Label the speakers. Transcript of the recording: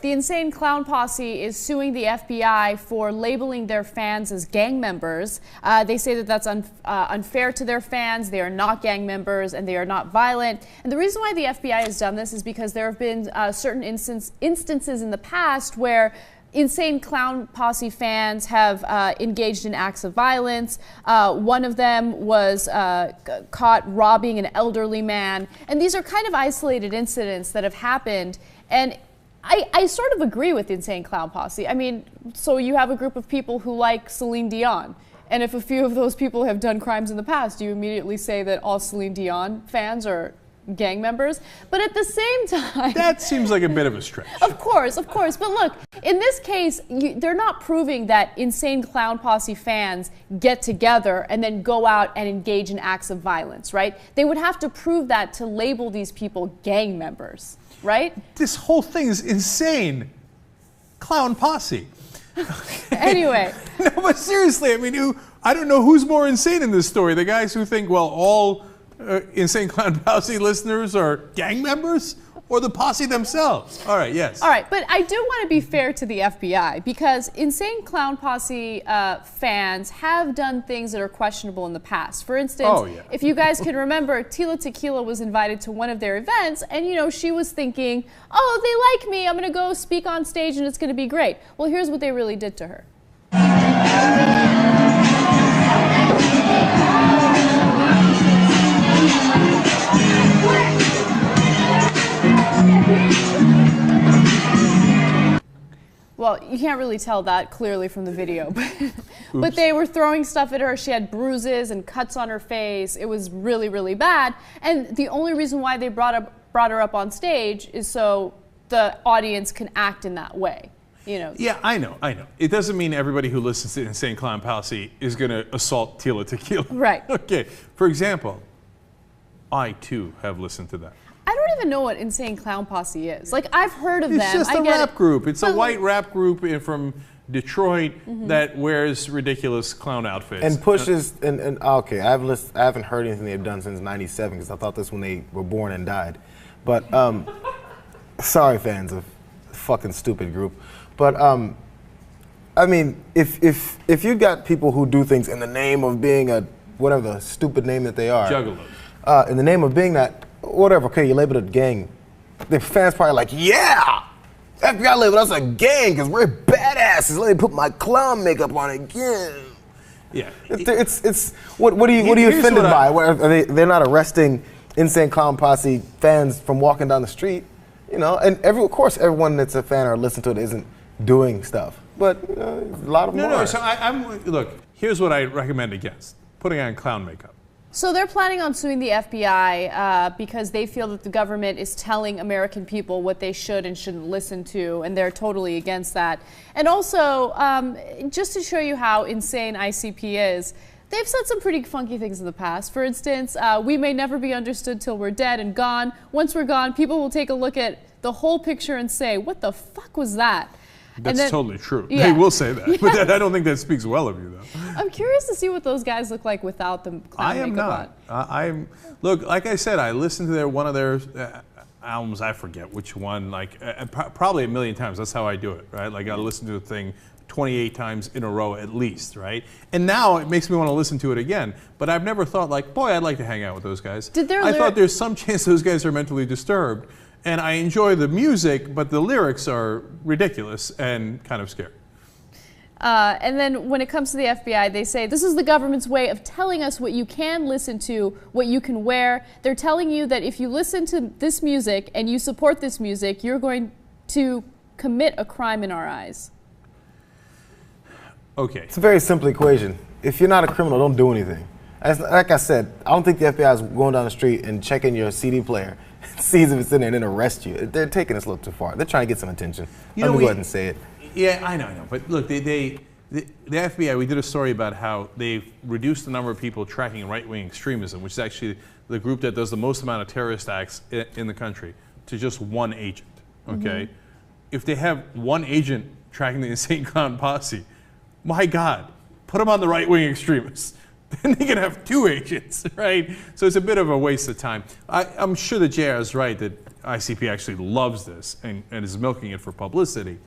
Speaker 1: The Insane Clown Posse is suing the FBI for labeling their fans as gang members. They say that that's unfair to their fans. They are not gang members and they are not violent. And the reason why the FBI has done this is because there have been certain instances in the past where Insane Clown Posse fans have engaged in acts of violence. One of them was caught robbing an elderly man. And these are kind of isolated incidents that have happened. And I sort of agree with Insane Clown Posse. I mean, so you have a group of people who like Celine Dion. And if a few of those people have done crimes in the past, do you immediately say that all Celine Dion fans are gang members? But at the same time,
Speaker 2: that seems like a bit of a stretch.
Speaker 1: Of course. But look, in this case, they're not proving that Insane Clown Posse fans get together and then go out and engage in acts of violence, right? They would have to prove that to label these people gang members, right?
Speaker 2: This whole thing is insane. Clown Posse.
Speaker 1: Anyway.
Speaker 2: No, but seriously, I mean, I don't know who's more insane in this story. The guys who think, well, all Insane Clown Posse listeners are gang members, or the posse themselves? All right, yes.
Speaker 1: All right, but I do want to be fair to the FBI because Insane Clown Posse fans have done things that are questionable in the past. For instance, if you guys can remember, Tila Tequila was invited to one of their events, and she was thinking, oh, they like me, I'm going to go speak on stage and it's going to be great. Well, here's what they really did to her. Well, you can't really tell that clearly from the video, but they were throwing stuff at her. She had bruises and cuts on her face. It was really, really bad. And the only reason why they brought her up on stage is so the audience can act in that way.
Speaker 2: Yeah, I know. It doesn't mean everybody who listens to Insane Clown Posse is going to assault Tila Tequila.
Speaker 1: Right.
Speaker 2: Okay. For example, I too have listened to that.
Speaker 1: I don't even know what Insane Clown Posse is. Like, I've heard of them.
Speaker 2: It's just a rap group. It's a white rap group from Detroit that wears ridiculous clown outfits.
Speaker 3: And pushes, okay, I haven't heard anything they've done since '97 because I thought this when they were born and died. But, sorry fans of fucking stupid group. But, I mean, if you got people who do things in the name of being whatever the stupid name that they are.
Speaker 2: Juggalos.
Speaker 3: In the name of being that, whatever, okay, you labeled it a gang. The fans probably like, yeah! FBI labeled us a gang because we're badasses. Let me put my clown makeup on again.
Speaker 2: Yeah.
Speaker 3: What are you offended by? They're not arresting Insane Clown Posse fans from walking down the street, and of course everyone that's a fan or listen to it isn't doing stuff. But a lot of them are.
Speaker 2: No, so look, here's what I recommend against. Putting on clown makeup.
Speaker 1: So they're planning on suing the FBI because they feel that the government is telling American people what they should and shouldn't listen to, and they're totally against that. And also, just to show you how insane ICP is, they've said some pretty funky things in the past. For instance, we may never be understood till we're dead and gone. Once we're gone, people will take a look at the whole picture and say, what the fuck was that?
Speaker 2: That's totally true. Yeah. They will say that, but I don't think that speaks well of you, though.
Speaker 1: I'm curious to see what those guys look like without the clown makeup on.
Speaker 2: Look, like I said, I listened to one of their albums. I forget which one. Like probably a million times. That's how I do it, right? Like I listen to the thing 28 times in a row at least, right? And now it makes me want to listen to it again. But I've never thought like, boy, I'd like to hang out with those guys. I thought there's some chance those guys are mentally disturbed. And I enjoy the music, but the lyrics are ridiculous and kind of scary.
Speaker 1: And then when it comes to the FBI, they say this is the government's way of telling us what you can listen to, what you can wear. They're telling you that if you listen to this music and you support this music, you're going to commit a crime in our eyes.
Speaker 2: Okay.
Speaker 3: It's a very simple equation. If you're not a criminal, don't do anything. Like I said, I don't think the FBI is going down the street and checking your CD player, sees if it's in there, and then arrest you. They're taking this a little too far. They're trying to get some attention. Let me go ahead and say it.
Speaker 2: Yeah, I know. But look, the FBI, we did a story about how they've reduced the number of people tracking right-wing extremism, which is actually the group that does the most amount of terrorist acts in the country, to just one agent, okay? If they have one agent tracking the Insane Clown Posse, my God, put them on the right-wing extremists. Then they can have two agents, right? So it's a bit of a waste of time. I'm sure that JR is right that ICP actually loves this and is milking it for publicity.